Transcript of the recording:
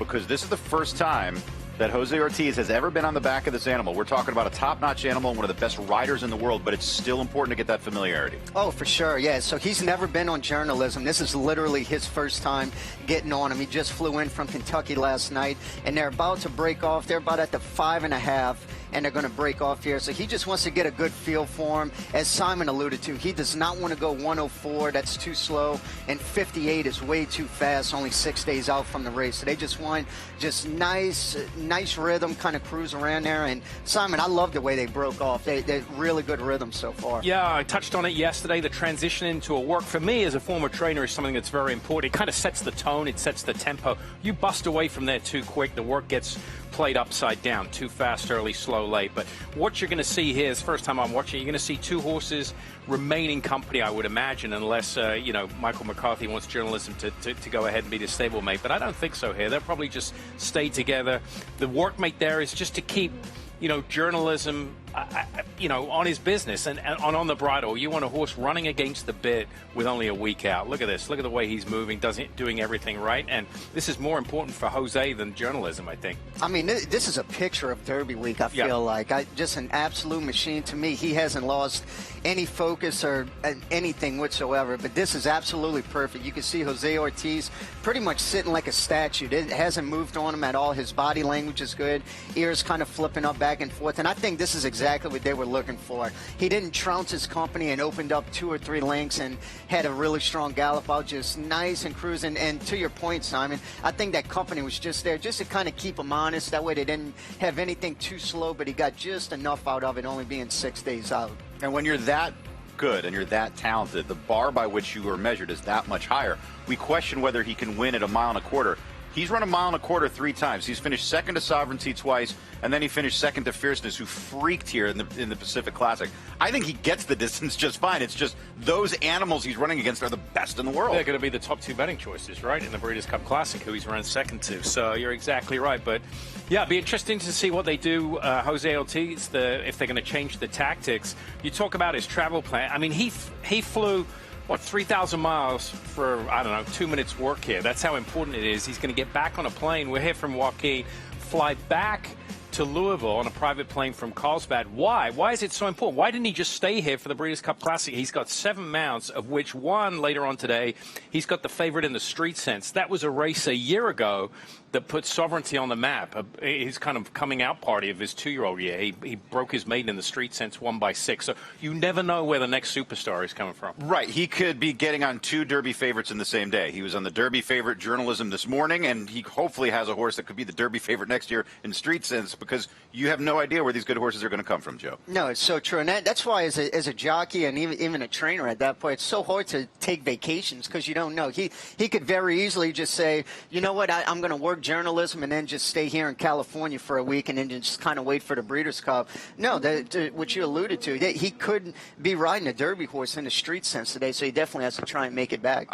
because this is the first time that Jose Ortiz has ever been on the back of this animal. We're talking about a top-notch animal and one of the best riders in the world, but it's still important to get that familiarity. Oh, for sure, yeah. So he's never been on journalism. This is literally his first time getting on him. He just flew in from Kentucky last night, and they're about to break off. They're about at the 5.5, and they're going to break off here. So he just wants to get a good feel for him. As Simon alluded to, he does not want to go 104. That's too slow, and 58 is way too fast, only 6 days out from the race. So they just want just nice rhythm, kind of cruise around there. And Simon, I love the way they broke off. They're really good rhythm so far. Yeah, I touched on it yesterday. The transition into a work, for me as a former trainer, is something that's very important. It kind of sets the tone. It sets the tempo. You bust away from there too quick, the work gets played upside down, too fast, early, slow, late. But what you're going to see here is, first time I'm watching, you're going to see two horses remaining company, I would imagine, unless, Michael McCarthy wants journalism to go ahead and be the stablemate. But I don't think so here. They'll probably just stay together. The workmate there is just to keep, journalism, on his business and on the bridle. You want a horse running against the bit with only a week out. Look at this. Look at the way he's moving, doing everything right. And this is more important for Jose than journalism, I think. I mean, this is a picture of Derby Week, I feel like. Just an absolute machine. To me, he hasn't lost any focus or anything whatsoever. But this is absolutely perfect. You can see Jose Ortiz pretty much sitting like a statue. It hasn't moved on him at all. His body language is good. Ears kind of flipping up back and forth. And I think this is exactly what they were looking for. He didn't trounce his company and opened up 2 or 3 lengths and had a really strong gallop out, just nice and cruising. And to your point, Simon, I think that company was just there just to kind of keep him honest. That way they didn't have anything too slow, but he got just enough out of it, only being 6 days out. And when you're that good and you're that talented, the bar by which you are measured is that much higher. We question whether he can win at 1.25 miles. He's run 1.25 miles 3 times. He's finished second to Sovereignty twice, and then he finished second to Fierceness, who freaked here in the Pacific Classic. I think he gets the distance just fine. It's just those animals he's running against are the best in the world. They're going to be the top 2 betting choices, right, in the Breeders' Cup Classic, who he's run second to. So you're exactly right. But, yeah, it'd be interesting to see what they do, Jose Ortiz, if they're going to change the tactics. You talk about his travel plan. I mean, he flew 3,000 miles for, 2 minutes work here. That's how important it is. He's going to get back on a plane. We're here from Joaquin, fly back to Louisville on a private plane from Carlsbad. Why? Why is it so important? Why didn't he just stay here for the Breeders' Cup Classic? He's got 7 mounts, of which 1 later on today. He's got the favorite in the Street Sense. That was a race a year ago that put Sovereignty on the map. His kind of coming out party of his 2-year-old year. He broke his maiden in the Street Sense, won by 6. So you never know where the next superstar is coming from. Right. He could be getting on 2 Derby favorites in the same day. He was on the Derby favorite journalism this morning, and he hopefully has a horse that could be the Derby favorite next year in Street Sense, because you have no idea where these good horses are going to come from, Joe. No, it's so true. And that's why as a jockey and even a trainer at that point, it's so hard to take vacations because you don't know. He could very easily just say, you know what, I'm going to work journalism and then just stay here in California for a week and then just kind of wait for the Breeders' Cup. No, what you alluded to, he could be riding a Derby horse in the Street Sense today, so he definitely has to try and make it back.